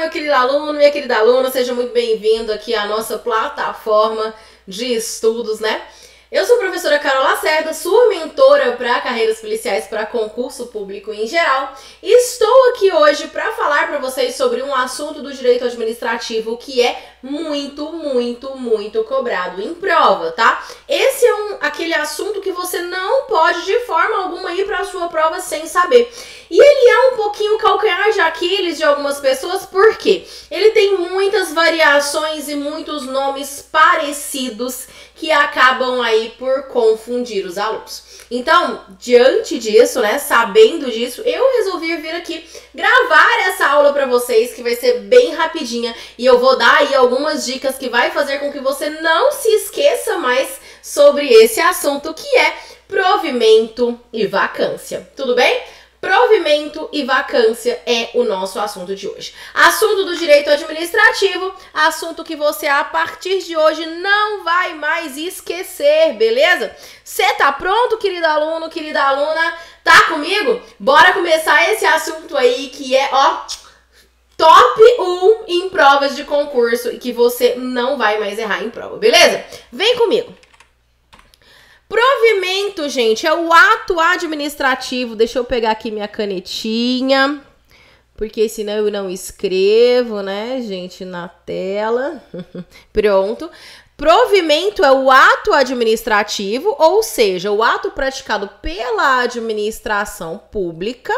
meu querido aluno, minha querida aluna, seja muito bem-vindo aqui à nossa plataforma de estudos, né? Eu sou a professora Carol Lacerda, sua mentora para carreiras policiais para concurso público em geral, e estou aqui hoje para falar para vocês sobre um assunto do direito administrativo que é muito cobrado em prova, tá? Esse é aquele assunto que você não pode de forma alguma ir para a sua prova sem saber. E ele é um pouquinho calcanhar de Aquiles de algumas pessoas, porque ele tem muitas variações e muitos nomes parecidos que acabam aí por confundir os alunos. Então, diante disso, né, sabendo disso, eu resolvi vir aqui gravar essa aula para vocês, que vai ser bem rapidinha, e eu vou dar aí algumas dicas que vai fazer com que você não se esqueça mais sobre esse assunto, que é provimento e vacância. Tudo bem? Provimento e vacância é o nosso assunto de hoje. Assunto do direito administrativo, assunto que você a partir de hoje não vai mais esquecer, beleza? Você tá pronto, querido aluno, querida aluna? Tá comigo? Bora começar esse assunto aí que é, ó, top 1 em provas de concurso e que você não vai mais errar em prova, beleza? Vem comigo. Provimento, gente, é o ato administrativo. Deixa eu pegar aqui minha canetinha, porque senão eu não escrevo, né, gente, na tela. Pronto. Provimento é o ato administrativo, ou seja, o ato praticado pela administração pública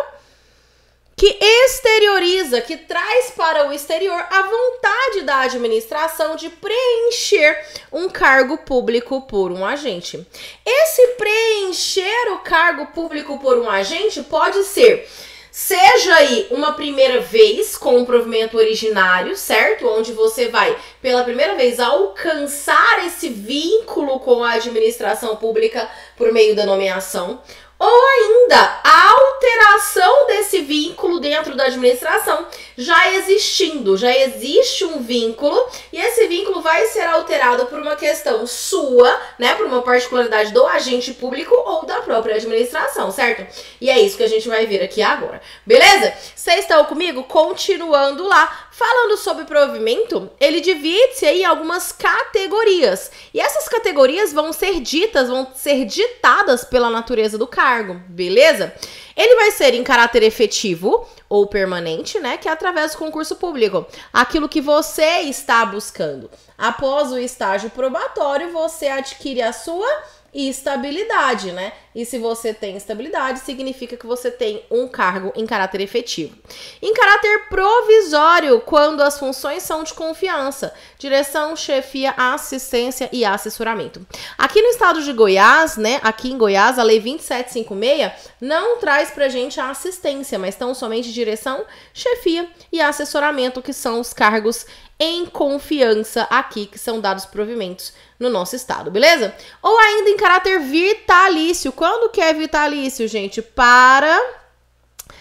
que exterioriza, que traz para o exterior a vontade da administração de preencher um cargo público por um agente. Esse preencher o cargo público por um agente pode ser, seja aí uma primeira vez com um provimento originário, certo? Onde você vai, pela primeira vez, alcançar esse vínculo com a administração pública por meio da nomeação. Ou ainda, a alteração desse vínculo dentro da administração já existindo, já existe um vínculo e esse vínculo vai ser alterado por uma questão sua, né, por uma particularidade do agente público ou da própria administração, certo? E é isso que a gente vai ver aqui agora, beleza? Vocês estão comigo? Continuando lá. Falando sobre provimento, ele divide-se aí em algumas categorias. E essas categorias vão ser ditadas pela natureza do cargo, beleza? Ele vai ser em caráter efetivo ou permanente, né? Que é através do concurso público. Aquilo que você está buscando. Após o estágio probatório, você adquire a sua estabilidade, né? E se você tem estabilidade, significa que você tem um cargo em caráter efetivo. Em caráter provisório, quando as funções são de confiança, direção, chefia, assistência e assessoramento. Aqui no estado de Goiás, né? Aqui em Goiás, a Lei 2756 não traz pra gente a assistência, mas tão somente direção, chefia e assessoramento, que são os cargos em confiança aqui, que são dados provimentos no nosso estado, beleza? Ou ainda em caráter vitalício. Quando que é vitalício, gente? Para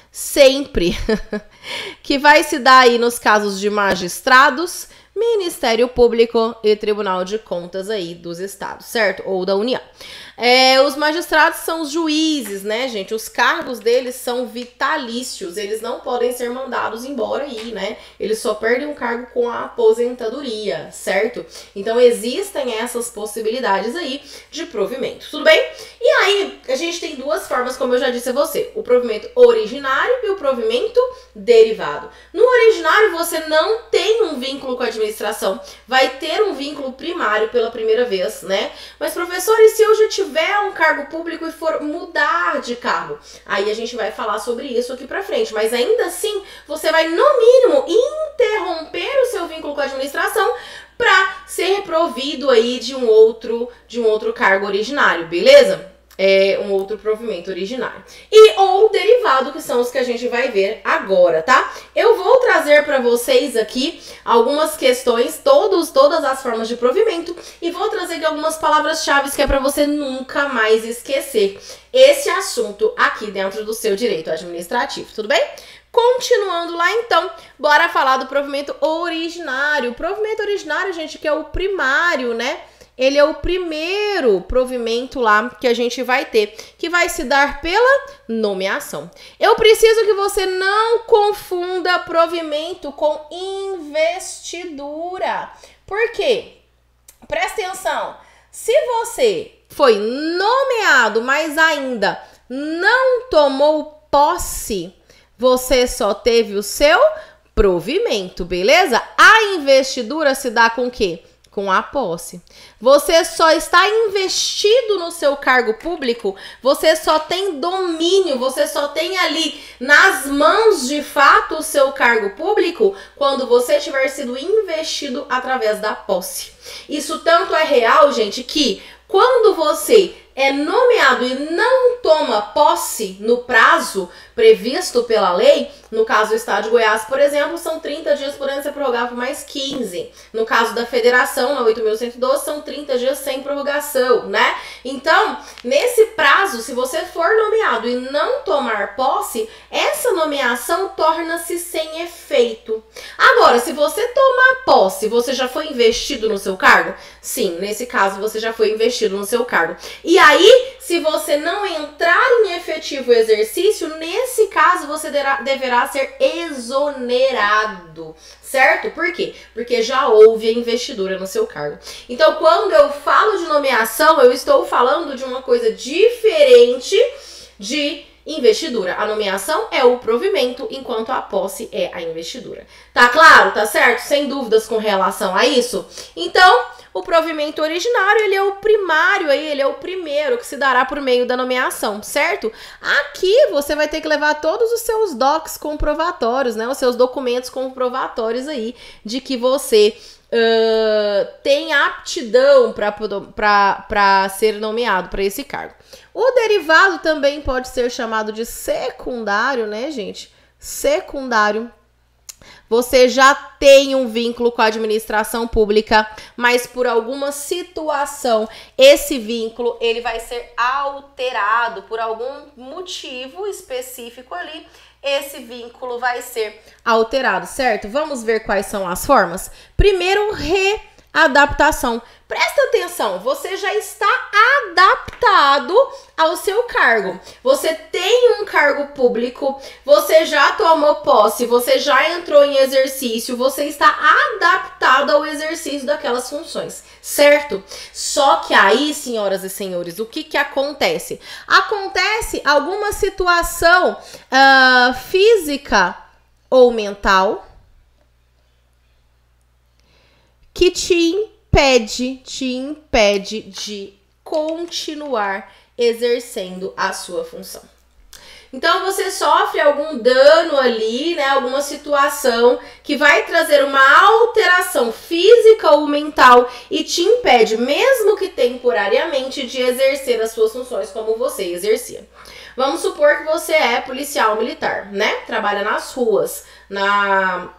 sempre. Que vai se dar aí nos casos de magistrados, Ministério Público e Tribunal de Contas aí dos estados, certo? Ou da União. Os magistrados são os juízes, né, gente? Os cargos deles são vitalícios, eles não podem ser mandados embora aí, né? Eles só perdem o cargo com a aposentadoria, certo? Então existem essas possibilidades aí de provimento, tudo bem? E aí, a gente tem duas formas, como eu já disse a você, o provimento originário e o provimento derivado. No originário, você não tem um vínculo com a administração, vai ter um vínculo primário pela primeira vez, né? Mas, professor, e se eu já tiver um cargo público e for mudar de cargo? Aí a gente vai falar sobre isso aqui pra frente, mas ainda assim, você vai, no mínimo, interromper o seu vínculo com a administração para ser provido aí de um outro cargo originário, beleza? Um outro provimento originário. Ou derivado, que são os que a gente vai ver agora, tá? Eu vou trazer para vocês aqui algumas questões, todas as formas de provimento, e vou trazer aqui algumas palavras-chave que é para você nunca mais esquecer esse assunto aqui dentro do seu direito administrativo, tudo bem? Continuando lá, então, bora falar do provimento originário. O provimento originário, gente, que é o primário, né? ele é o primeiro provimento lá que a gente vai ter, que vai se dar pela nomeação. Eu preciso que você não confunda provimento com investidura. Por quê? Presta atenção. Se você foi nomeado, mas ainda não tomou posse, você só teve o seu provimento, beleza? A investidura se dá com o quê? Com a posse. Você só está investido no seu cargo público, você só tem domínio, você só tem ali nas mãos de fato o seu cargo público quando você tiver sido investido através da posse. Isso tanto é real, gente, que quando você é nomeado e não toma posse no prazo previsto pela lei, no caso do Estado de Goiás, por exemplo, são 30 dias podendo ser prorrogado por mais 15. No caso da Federação, na 8.112, são 30 dias sem prorrogação, né? Então, nesse prazo, se você for nomeado e não tomar posse, essa nomeação torna-se sem efeito. Agora, se você tomar posse, você já foi investido no seu cargo? Sim, nesse caso, você já foi investido no seu cargo. E aí, se você não entrar em efetivo exercício, nesse caso você deverá ser exonerado, certo? Por quê? Porque já houve a investidura no seu cargo. Então, quando eu falo de nomeação, eu estou falando de uma coisa diferente de investidura. A nomeação é o provimento, enquanto a posse é a investidura. Tá claro? Tá certo? Sem dúvidas com relação a isso? Então, o provimento originário, ele é o primário aí, ele é o primeiro que se dará por meio da nomeação, certo? Aqui você vai ter que levar todos os seus docs comprovatórios, né? Os seus documentos comprovatórios aí de que você tem aptidão para ser nomeado para esse cargo. O derivado também pode ser chamado de secundário, né, gente? Secundário. Você já tem um vínculo com a administração pública, mas por alguma situação, esse vínculo ele vai ser alterado por algum motivo específico ali. Esse vínculo vai ser alterado, certo? Vamos ver quais são as formas. Primeiro, readaptação. Presta atenção, você já está adaptado ao seu cargo. Você tem um cargo público, você já tomou posse, você já entrou em exercício, você está adaptado ao exercício daquelas funções, certo? Só que aí, senhoras e senhores, o que acontece? Acontece alguma situação física ou mental que te impede de continuar exercendo a sua função. Então, você sofre algum dano ali, né? Alguma situação que vai trazer uma alteração física ou mental e te impede, mesmo que temporariamente, de exercer as suas funções como você exercia. Vamos supor que você é policial militar, né? Trabalha nas ruas, na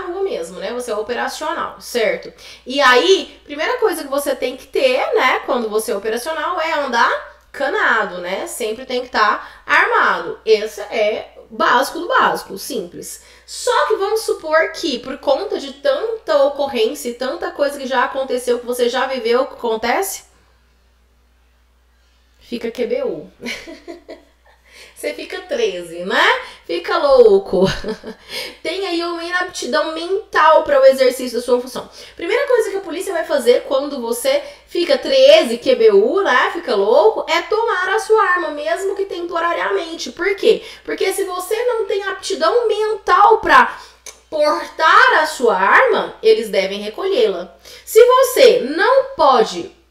rua mesmo, né? Você é operacional, certo? E aí, primeira coisa que você tem que ter, né? Quando você é operacional, é andar canado, né? Sempre tem que estar armado. Esse é básico do básico, simples. Só que vamos supor que, por conta de tanta ocorrência e tanta coisa que já aconteceu, que você já viveu, o que acontece? Fica QBU. Você fica 13, né? Fica louco. Tem aí uma inaptidão mental para o exercício da sua função. Primeira coisa que a polícia vai fazer quando você fica 13, QBU, né? Fica louco, é tomar a sua arma, mesmo que temporariamente. Por quê? Porque se você não tem aptidão mental para portar a sua arma, eles devem recolhê-la. Se você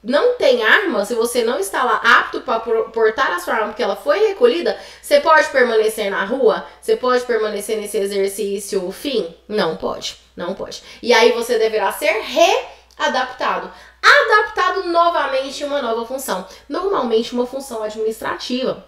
não tem arma, se você não está lá apto para portar a sua arma porque ela foi recolhida, você pode permanecer na rua? Você pode permanecer nesse exercício fim? Não pode, não pode. E aí você deverá ser readaptado. Adaptado novamente em uma nova função, normalmente uma função administrativa.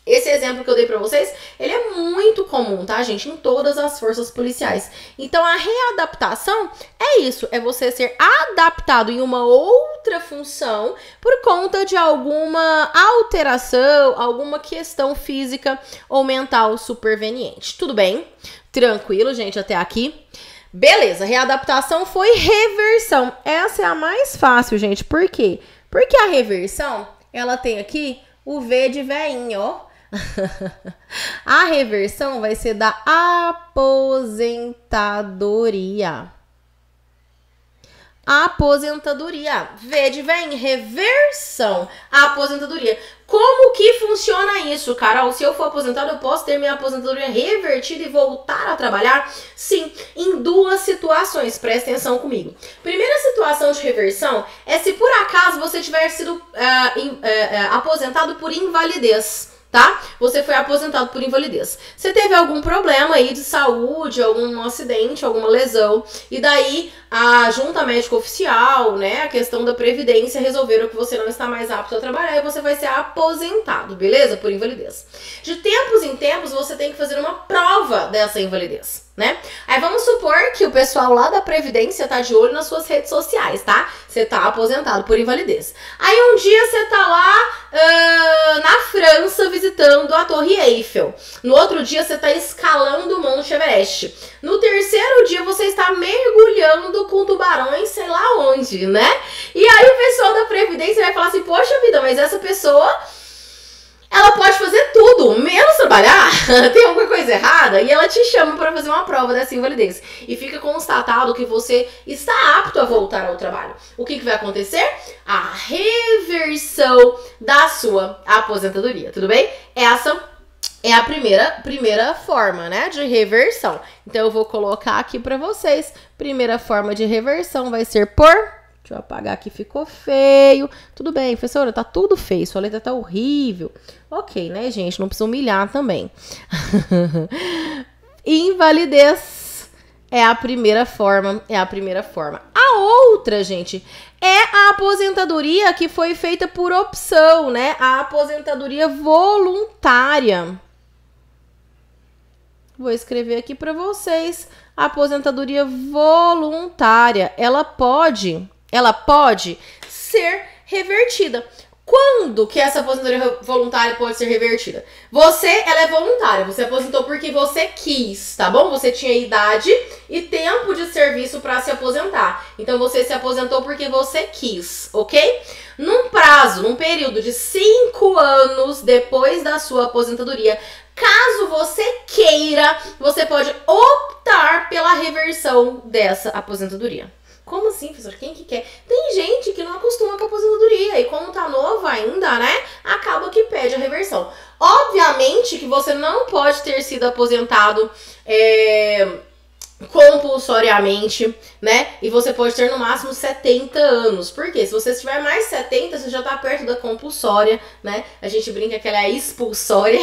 Esse exemplo que eu dei pra vocês, ele é muito comum, tá, gente? Em todas as forças policiais. Então, a readaptação é isso. É você ser adaptado em uma outra função por conta de alguma alteração, alguma questão física ou mental superveniente. Tudo bem? Tranquilo, gente, até aqui? Beleza, readaptação foi reversão. Essa é a mais fácil, gente. Por quê? Porque a reversão, ela tem aqui o V de veinho, ó. A reversão vai ser da aposentadoria. Aposentadoria. V de vem, reversão. Aposentadoria. Como que funciona isso, Carol? Se eu for aposentado, eu posso ter minha aposentadoria revertida e voltar a trabalhar? Sim, em duas situações. Presta atenção comigo. Primeira situação de reversão é se por acaso você tiver sido aposentado por invalidez. Tá? Você foi aposentado por invalidez. Você teve algum problema aí de saúde, algum acidente, alguma lesão, e daí a junta médica oficial, né, a questão da previdência, resolveram que você não está mais apto a trabalhar e você vai ser aposentado, beleza? Por invalidez. De tempos em tempos, você tem que fazer uma prova dessa invalidez, né? Aí vamos supor que o pessoal lá da Previdência tá de olho nas suas redes sociais, tá? Você tá aposentado por invalidez. Aí um dia você tá lá na França visitando a Torre Eiffel. No outro dia você tá escalando o Monte Everest. No terceiro dia você está mergulhando com tubarões, sei lá onde, né? E aí o pessoal da Previdência vai falar assim, poxa vida, mas essa pessoa... ela pode fazer tudo, menos trabalhar, tem alguma coisa errada, e ela te chama para fazer uma prova dessa invalidez. E fica constatado que você está apto a voltar ao trabalho. O que vai acontecer? A reversão da sua aposentadoria, tudo bem? Essa é a primeira forma, né, de reversão. Então eu vou colocar aqui para vocês. Primeira forma de reversão vai ser por... deixa eu apagar aqui, ficou feio. Tudo bem, professora, tá tudo feio, sua letra tá horrível. Ok, né, gente? Não precisa humilhar também. Invalidez é a primeira forma, A outra, gente, é a aposentadoria que foi feita por opção, né? A aposentadoria voluntária. Vou escrever aqui para vocês. A aposentadoria voluntária, ela pode ser revertida. Quando que essa aposentadoria voluntária pode ser revertida? Ela é voluntária, você aposentou porque você quis, tá bom? Você tinha idade e tempo de serviço para se aposentar. Então você se aposentou porque você quis, ok? Num período de 5 anos depois da sua aposentadoria, caso você queira, você pode optar pela reversão dessa aposentadoria. Como assim, professor? Quem que quer? Tem gente que não acostuma com a aposentadoria e como tá nova ainda, né, acaba que pede a reversão. Obviamente que você não pode ter sido aposentado compulsoriamente, né? E você pode ter no máximo 70 anos. Por quê? Se você tiver mais 70, você já tá perto da compulsória, né? A gente brinca que ela é expulsória.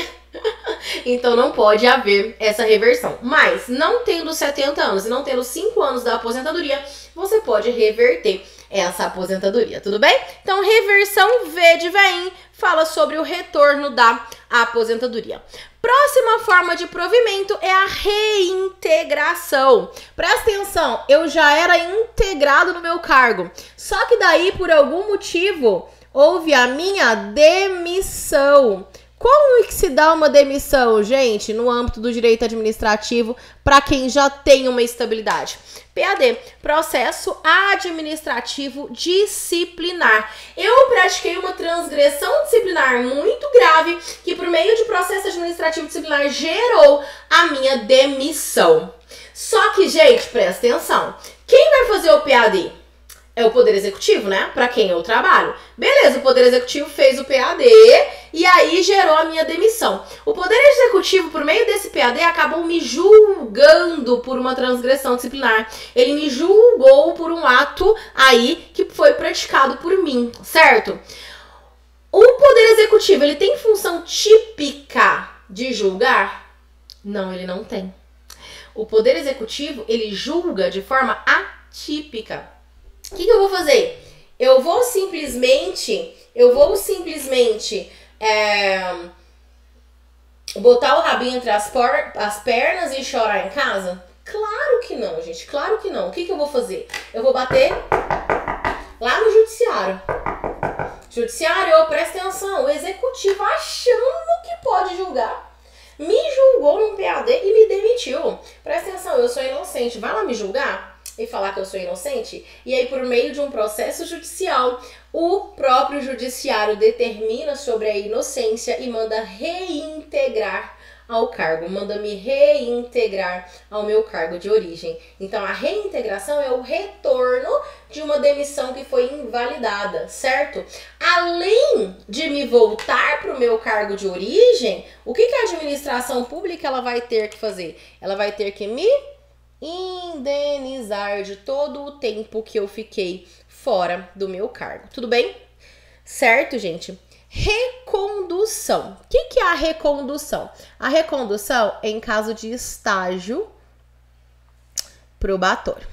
Então não pode haver essa reversão. Mas não tendo 70 anos e não tendo 5 anos da aposentadoria, você pode reverter essa aposentadoria, tudo bem? Então, reversão V de vem fala sobre o retorno da aposentadoria. Próxima forma de provimento é a reintegração. Presta atenção, eu já era integrado no meu cargo, só que daí, por algum motivo, houve a minha demissão. Como que se dá uma demissão, gente, no âmbito do direito administrativo para quem já tem uma estabilidade? PAD, processo administrativo disciplinar. Eu pratiquei uma transgressão disciplinar muito grave que por meio de processo administrativo disciplinar gerou a minha demissão. Só que, gente, presta atenção. Quem vai fazer o PAD? É o Poder Executivo, né? Para quem eu trabalho. Beleza, o Poder Executivo fez o PAD e aí gerou a minha demissão. O Poder Executivo, por meio desse PAD, acabou me julgando por uma transgressão disciplinar. Ele me julgou por um ato aí que foi praticado por mim, certo? O Poder Executivo, ele tem função típica de julgar? Não, ele não tem. O Poder Executivo, ele julga de forma atípica. O que eu vou fazer? Eu vou simplesmente botar o rabinho entre as pernas e chorar em casa? Claro que não, gente, claro que não. O que eu vou fazer? Eu vou bater lá no judiciário. Judiciário, presta atenção, o executivo achando que pode julgar. me julgou num PAD e me demitiu. Presta atenção, eu sou inocente. Vai lá me julgar e falar que eu sou inocente? E aí, por meio de um processo judicial, o próprio judiciário determina sobre a inocência e manda reintegrar ao cargo, manda me reintegrar ao meu cargo de origem. Então, a reintegração é o retorno de uma demissão que foi invalidada, certo? Além de me voltar para o meu cargo de origem, o que a administração pública ela vai ter que fazer? Ela vai ter que me indenizar de todo o tempo que eu fiquei fora do meu cargo. Tudo bem? Certo, gente? Recondução. O que é a recondução? A recondução é em caso de estágio probatório.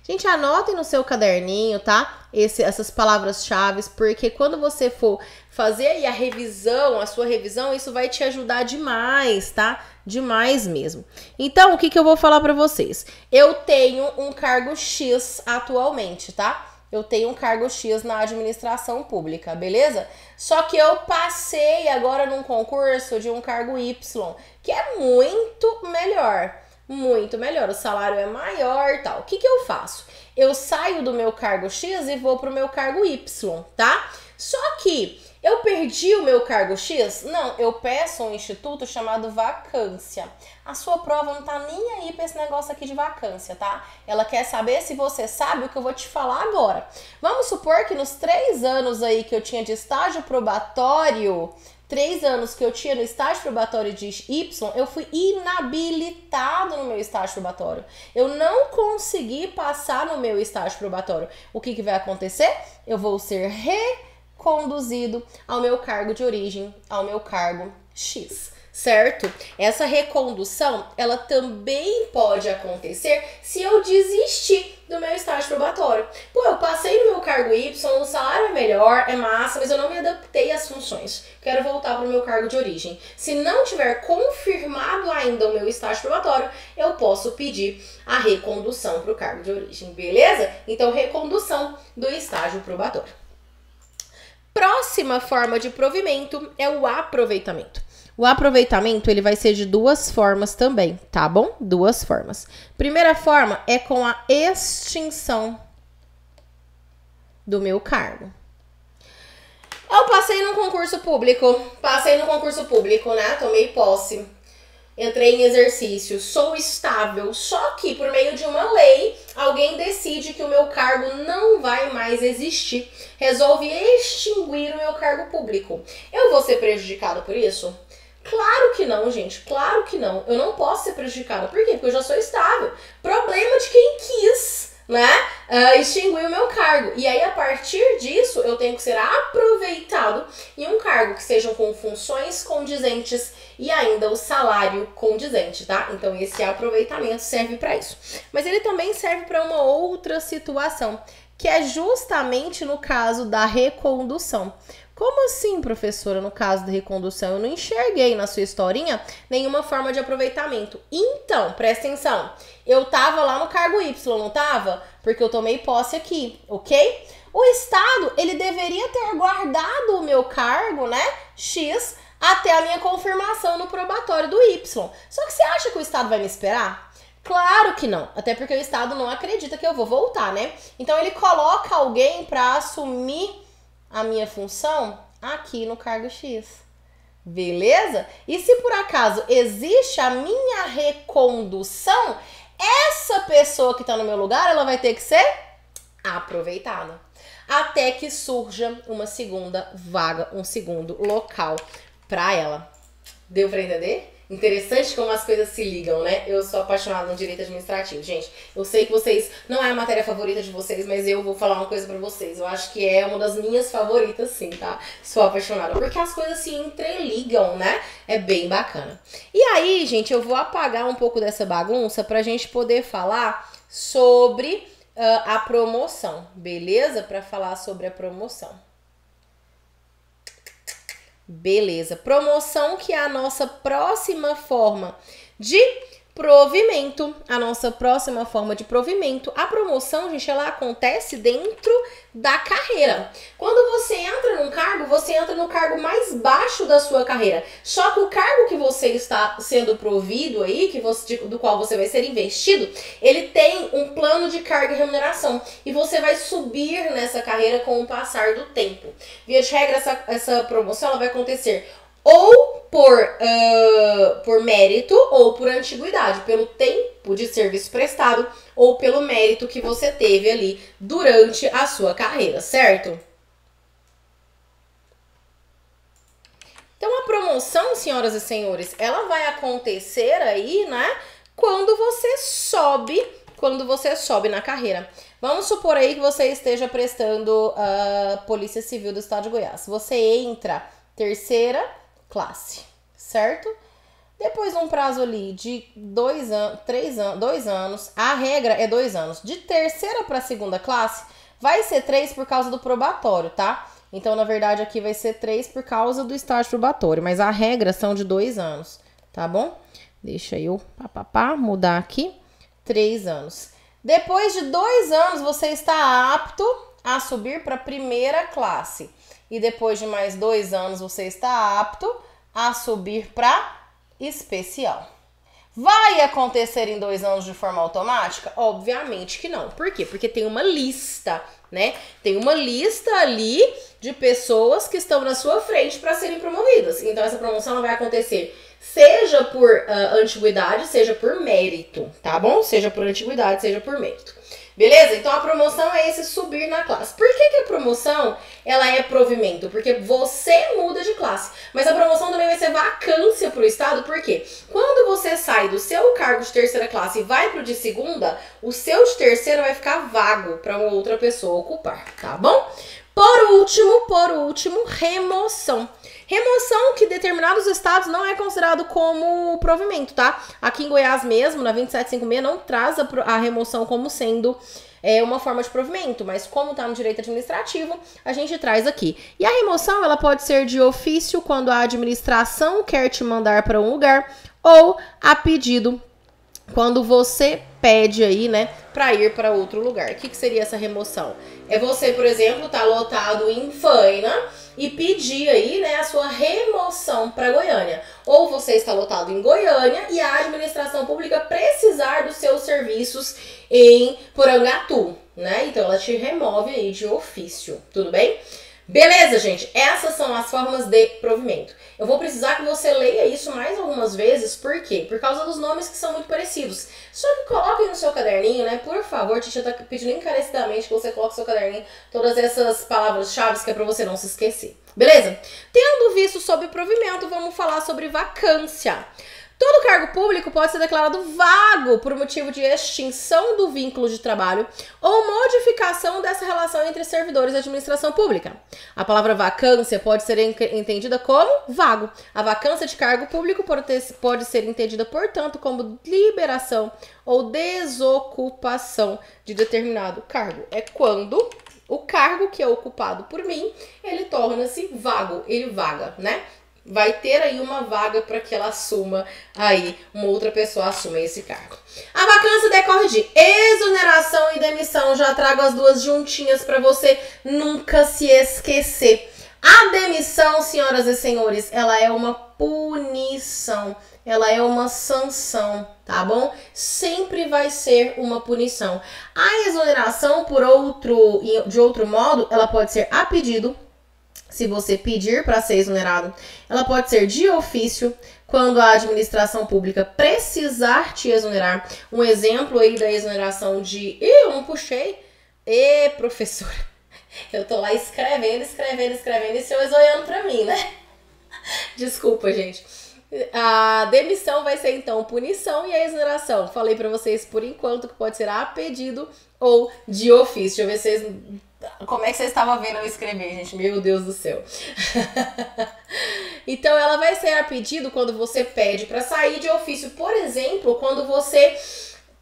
Gente, anotem no seu caderninho, tá? Essas palavras-chave, porque quando você for fazer aí a sua revisão, isso vai te ajudar demais, tá? Demais mesmo. Então, o que eu vou falar pra vocês? Eu tenho um cargo X atualmente, tá? Eu tenho um cargo X na administração pública, beleza? Só que eu passei agora num concurso de um cargo Y, que é muito melhor. Muito melhor, o salário é maior e tal. O que eu faço? Eu saio do meu cargo X e vou pro meu cargo Y, tá? Só que eu perdi o meu cargo X? Não, eu peço um instituto chamado vacância. A sua prova não tá nem aí pra esse negócio aqui de vacância, tá? Ela quer saber se você sabe o que eu vou te falar agora. Vamos supor que nos 3 anos aí que eu tinha de estágio probatório, 3 anos que eu tinha no estágio probatório de Y, eu fui inabilitado no meu estágio probatório. Eu não consegui passar no meu estágio probatório. O que vai acontecer? Eu vou ser reconduzido ao meu cargo de origem, ao meu cargo X. Certo? Essa recondução, ela também pode acontecer se eu desistir do meu estágio probatório. Pô, eu passei no meu cargo Y, o salário é melhor, é massa, mas eu não me adaptei às funções. Quero voltar para o meu cargo de origem. Se não tiver confirmado ainda o meu estágio probatório, eu posso pedir a recondução para o cargo de origem, beleza? Então, recondução do estágio probatório. Próxima forma de provimento é o aproveitamento. O aproveitamento, ele vai ser de 2 formas também, tá bom? 2 formas. Primeira forma é com a extinção do meu cargo. Eu passei no concurso público, né? Tomei posse, entrei em exercício, sou estável, só que por meio de uma lei, alguém decide que o meu cargo não vai mais existir, resolve extinguir o meu cargo público. Eu vou ser prejudicado por isso? Claro que não, gente, claro que não. Eu não posso ser prejudicada. Por quê? Porque eu já sou estável. Problema de quem quis, né, extinguir o meu cargo. E aí, a partir disso, eu tenho que ser aproveitado em um cargo que sejam com funções condizentes e ainda o salário condizente, tá? Então, esse aproveitamento serve para isso. Mas ele também serve para uma outra situação, que é justamente no caso da recondução. Como assim, professora, no caso da recondução? Eu não enxerguei na sua historinha nenhuma forma de aproveitamento. Então, presta atenção. Eu tava lá no cargo Y, não tava? Porque eu tomei posse aqui, ok? O Estado, ele deveria ter guardado o meu cargo, né, X, até a minha confirmação no probatório do Y. Só que você acha que o Estado vai me esperar? Claro que não, até porque o Estado não acredita que eu vou voltar, né? Então, ele coloca alguém para assumir a minha função aqui no cargo X, beleza? E se por acaso existe a minha recondução, essa pessoa que tá no meu lugar, ela vai ter que ser aproveitada, até que surja uma segunda vaga, um segundo local para ela. Deu para entender? Interessante como as coisas se ligam, né? Eu sou apaixonada no direito administrativo. Gente, eu sei que vocês... Não é a matéria favorita de vocês, mas eu vou falar uma coisa pra vocês. Eu acho que é uma das minhas favoritas, sim, tá? Sou apaixonada. Porque as coisas se entreligam, né? É bem bacana. E aí, gente, eu vou apagar um pouco dessa bagunça pra gente poder falar sobre a promoção, beleza? Pra falar sobre a promoção. Beleza, promoção que é a nossa próxima forma de provimento. A nossa próxima forma de provimento. A promoção, gente, ela acontece dentro da carreira. Quando você entra num cargo, você entra no cargo mais baixo da sua carreira. Só que o cargo que você está sendo provido aí, do qual você vai ser investido, ele tem um plano de carga e remuneração. E você vai subir nessa carreira com o passar do tempo. Via de regra, essa promoção ela vai acontecer ou por mérito ou por antiguidade, pelo tempo de serviço prestado ou pelo mérito que você teve ali durante a sua carreira, certo? Então a promoção, senhoras e senhores, ela vai acontecer aí, né, quando você sobe na carreira. Vamos supor aí que você esteja prestando a Polícia Civil do Estado de Goiás. Você entra terceira classe, certo? Depois de um prazo ali de 2 anos, a regra é 2 anos. De terceira para segunda classe, vai ser 3 por causa do probatório, tá? Então, na verdade, aqui vai ser 3 por causa do estágio probatório, mas a regra são de 2 anos, tá bom? Deixa eu mudar aqui, 3 anos. Depois de 2 anos, você está apto a subir para a primeira classe. E depois de mais 2 anos, você está apto a subir para especial. Vai acontecer em 2 anos de forma automática? Obviamente que não. Por quê? Porque tem uma lista, né? Tem uma lista ali de pessoas que estão na sua frente para serem promovidas. Então, essa promoção vai acontecer seja por antiguidade, seja por mérito, tá bom? Seja por antiguidade, seja por mérito. Beleza? Então a promoção é esse subir na classe. Por que a promoção ela é provimento? Porque você muda de classe. Mas a promoção também vai ser vacância para o Estado. Por quê? Quando você sai do seu cargo de terceira classe e vai para o de segunda, o seu de terceira vai ficar vago para uma outra pessoa ocupar, tá bom? Por último, remoção. Remoção que em determinados estados não é considerado como provimento, tá? Aqui em Goiás mesmo, na 2756, não traz a remoção como sendo uma forma de provimento, mas como tá no direito administrativo, a gente traz aqui. E a remoção, ela pode ser de ofício, quando a administração quer te mandar para um lugar, ou a pedido, quando você pede aí, né, para ir para outro lugar. O que seria essa remoção? É você, por exemplo, tá lotado em Faina e pedir aí, né, a sua remoção para Goiânia. Ou você está lotado em Goiânia e a administração pública precisar dos seus serviços em Porangatu, né? Então ela te remove aí de ofício, tudo bem? Beleza, gente? Essas são as formas de provimento. Eu vou precisar que você leia isso mais algumas vezes, por quê? Por causa dos nomes que são muito parecidos. Só que coloquem no seu caderninho, né? Por favor, a tia tá pedindo encarecidamente que você coloque no seu caderninho todas essas palavras-chave que é pra você não se esquecer. Beleza? Tendo visto sobre provimento, vamos falar sobre vacância. Todo cargo público pode ser declarado vago por motivo de extinção do vínculo de trabalho ou modificação dessa relação entre servidores e administração pública. A palavra vacância pode ser entendida como vago. A vacância de cargo público pode ser entendida, portanto, como liberação ou desocupação de determinado cargo. É quando o cargo que é ocupado por mim, ele torna-se vago, ele vaga, né? Vai ter aí uma vaga para que ela assuma aí, uma outra pessoa assuma esse cargo. A vacância decorre de exoneração e demissão. Já trago as duas juntinhas para você nunca se esquecer. A demissão, senhoras e senhores, ela é uma punição. Ela é uma sanção, tá bom? Sempre vai ser uma punição. A exoneração, de outro modo, ela pode ser a pedido. Se você pedir para ser exonerado, ela pode ser de ofício, quando a administração pública precisar te exonerar. Um exemplo aí da exoneração de... eu não puxei. Professora, eu tô lá escrevendo e seu olhando pra mim, né? Desculpa, gente. A demissão vai ser, então, punição, e a exoneração, falei pra vocês por enquanto que pode ser a pedido ou de ofício. Deixa eu ver se vocês... como é que vocês estavam vendo eu escrever, gente? Meu Deus do céu. Então, ela vai ser a pedido quando você pede para sair, de ofício. Por exemplo, quando você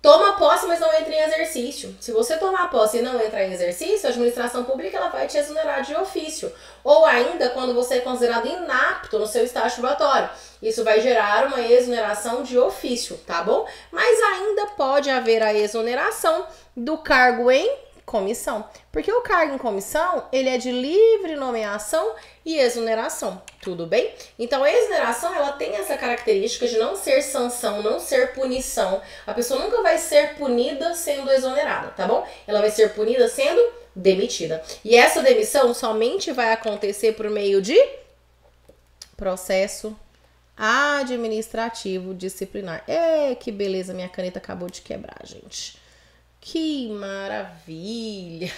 Toma posse, mas não entra em exercício. Se você tomar posse e não entrar em exercício, a administração pública ela vai te exonerar de ofício. Ou ainda, quando você é considerado inapto no seu estágio probatório. Isso vai gerar uma exoneração de ofício, tá bom? Mas ainda pode haver a exoneração do cargo em comissão. Porque o cargo em comissão, ele é de livre nomeação e exoneração, tudo bem? Então, a exoneração, ela tem essa característica de não ser sanção, não ser punição. A pessoa nunca vai ser punida sendo exonerada, tá bom? Ela vai ser punida sendo demitida. E essa demissão somente vai acontecer por meio de processo administrativo disciplinar. Que beleza, minha caneta acabou de quebrar, gente. Que maravilha!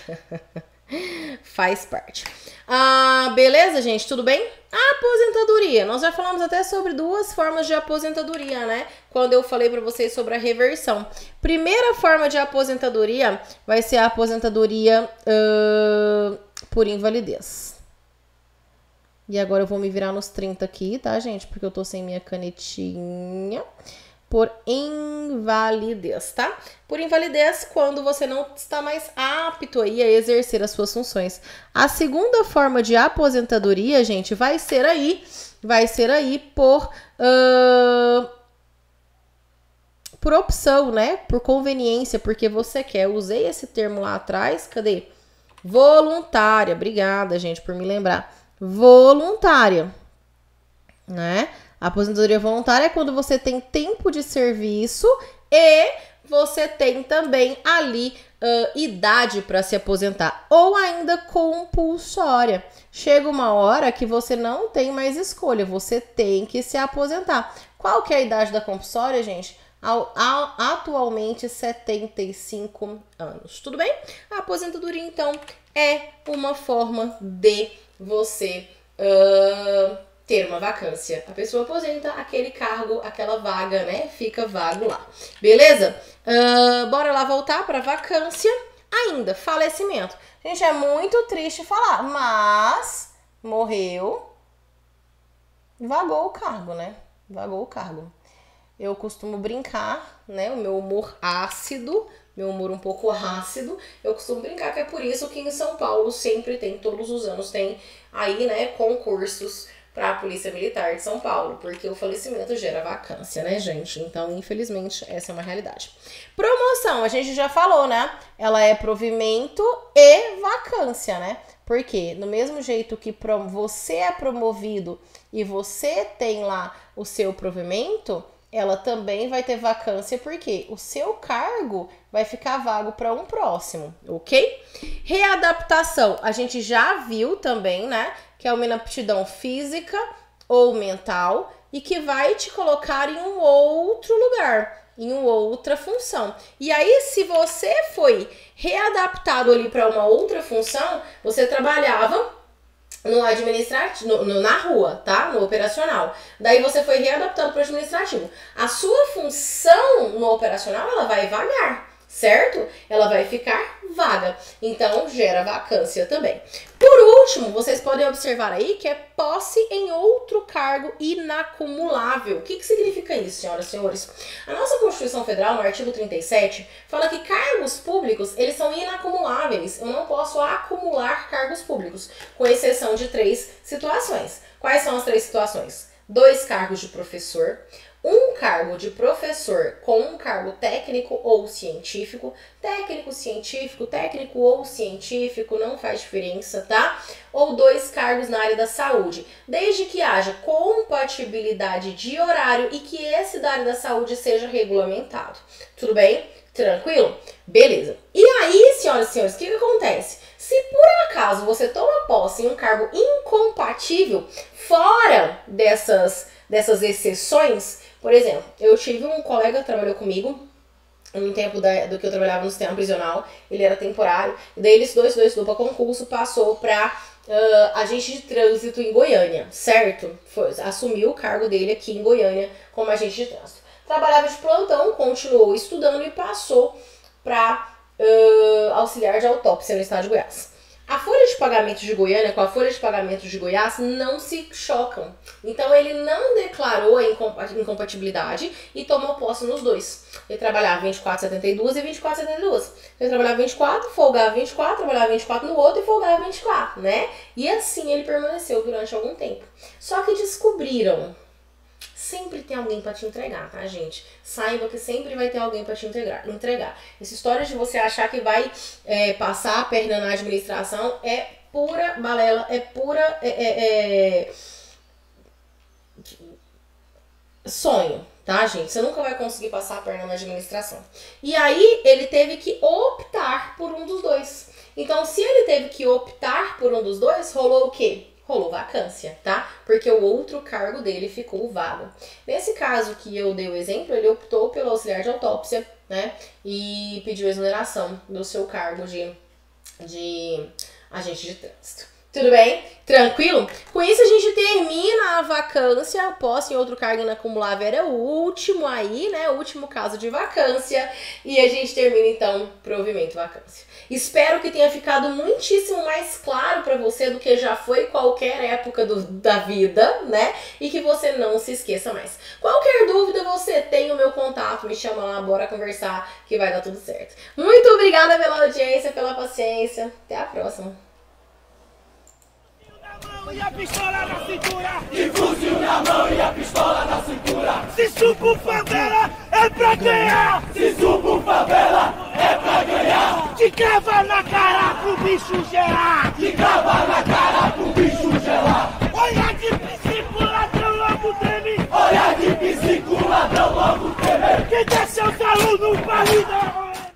Faz parte. Beleza, gente? Tudo bem? A aposentadoria. Nós já falamos até sobre duas formas de aposentadoria, né? Quando eu falei para vocês sobre a reversão. Primeira forma de aposentadoria vai ser a aposentadoria por invalidez. E agora eu vou me virar nos 30 aqui, tá, gente? Porque eu tô sem minha canetinha. Por invalidez, tá? Por invalidez, quando você não está mais apto aí a exercer as suas funções. A segunda forma de aposentadoria, gente, vai ser aí por opção, né? Por conveniência, porque você quer. Eu usei esse termo lá atrás, cadê? Voluntária. Obrigada, gente, por me lembrar. Voluntária, né? A aposentadoria voluntária é quando você tem tempo de serviço e você tem também ali idade para se aposentar. Ou ainda compulsória. Chega uma hora que você não tem mais escolha, você tem que se aposentar. Qual que é a idade da compulsória, gente? Atualmente 75 anos. Tudo bem? A aposentadoria, então, é uma forma de você ter uma vacância. A pessoa aposenta, aquele cargo, aquela vaga, né? Fica vago lá. Beleza? Bora lá voltar para vacância. Ainda, falecimento. Gente, é muito triste falar, mas morreu, vagou o cargo, né? Vagou o cargo. Eu costumo brincar, né? O meu humor ácido, meu humor um pouco ácido, eu costumo brincar que é por isso que em São Paulo sempre tem, todos os anos tem aí, né, concursos para a Polícia Militar de São Paulo, porque o falecimento gera vacância, né, gente? Então, infelizmente, essa é uma realidade. Promoção, a gente já falou, né? Ela é provimento e vacância, né? Porque no mesmo jeito que você é promovido e você tem lá o seu provimento, ela também vai ter vacância porque o seu cargo vai ficar vago para um próximo, ok? Readaptação, a gente já viu também, né? Que é uma inaptidão física ou mental e que vai te colocar em um outro lugar, em uma outra função. E aí, se você foi readaptado ali para uma outra função, você trabalhava no administrativo, na rua, tá? No operacional. Daí você foi readaptado para o administrativo. A sua função no operacional, ela vai vagar, certo? Ela vai ficar vaga. Então, gera vacância também. Por último, vocês podem observar aí que é posse em outro cargo inacumulável. O que significa isso, senhoras e senhores? A nossa Constituição Federal, no artigo 37, fala que cargos públicos, eles são inacumuláveis. Eu não posso acumular cargos públicos, com exceção de 3 situações. Quais são as 3 situações? 2 cargos de professor, um cargo de professor com um cargo técnico ou científico. Técnico, científico, técnico ou científico, não faz diferença, tá? Ou 2 cargos na área da saúde, desde que haja compatibilidade de horário e que esse da área da saúde seja regulamentado. Tudo bem? Tranquilo? Beleza. E aí, senhoras e senhores, o que acontece? Se por acaso você toma posse em um cargo incompatível, fora dessas exceções, por exemplo, eu tive um colega que trabalhou comigo no tempo do que eu trabalhava no sistema prisional, ele era temporário, e daí ele estudou para concurso, passou para agente de trânsito em Goiânia, certo? Assumiu o cargo dele aqui em Goiânia como agente de trânsito. Trabalhava de plantão, continuou estudando e passou para auxiliar de autópsia no estado de Goiás. A folha de pagamento de Goiânia com a folha de pagamento de Goiás não se chocam. Então ele não declarou a incompatibilidade e tomou posse nos dois. Ele trabalhava 24,72 e 24,72. Ele trabalhava 24, folgava 24, trabalhava 24 no outro e folgava 24, né? E assim ele permaneceu durante algum tempo. Só que descobriram. Sempre tem alguém para te entregar, tá, gente? Saiba que sempre vai ter alguém para te entregar. Essa história de você achar que vai passar a perna na administração é pura balela, é pura sonho, tá, gente? Você nunca vai conseguir passar a perna na administração. E aí ele teve que optar por um dos dois. Então, se ele teve que optar por um dos dois, rolou o quê? Rolou vacância, tá? Porque o outro cargo dele ficou vago. Nesse caso que eu dei o exemplo, ele optou pelo auxiliar de autópsia, né? E pediu exoneração do seu cargo de agente de trânsito. Tudo bem? Tranquilo? Com isso a gente termina a vacância. Posse em outro cargo inacumulável era o último aí, né? O último caso de vacância. E a gente termina então provimento vacância. Espero que tenha ficado muitíssimo mais claro para você do que já foi qualquer época da vida, né? E que você não se esqueça mais. Qualquer dúvida você tem o meu contato, me chama lá, bora conversar que vai dar tudo certo. Muito obrigada pela audiência, pela paciência. Até a próxima. E a pistola na cintura, de fuzil na mão e a pistola na cintura. se subo favela é pra ganhar, Se subo favela, é pra ganhar. de cava na cara pro bicho gerar. De cava na cara pro bicho gelar. Olha de psico, ladrão logo treme. Olha de psico, ladrão logo temer. Que desce o alunos pra líder.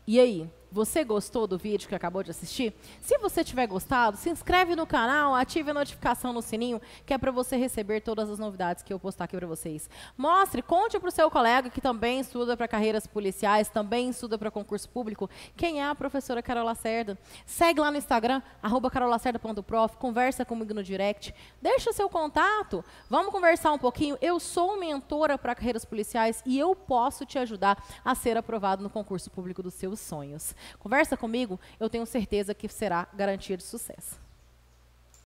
E aí, você gostou do vídeo que acabou de assistir? Se você tiver gostado, se inscreve no canal, ative a notificação no sininho, que é para você receber todas as novidades que eu postar aqui para vocês. Mostre, conte para o seu colega que também estuda para carreiras policiais, também estuda para concurso público, quem é a professora Carol Lacerda. Segue lá no Instagram, @carolacerda.prof, conversa comigo no direct, deixa seu contato, vamos conversar um pouquinho. Eu sou mentora para carreiras policiais e eu posso te ajudar a ser aprovado no concurso público dos seus sonhos. Conversa comigo, eu tenho certeza que será garantia de sucesso.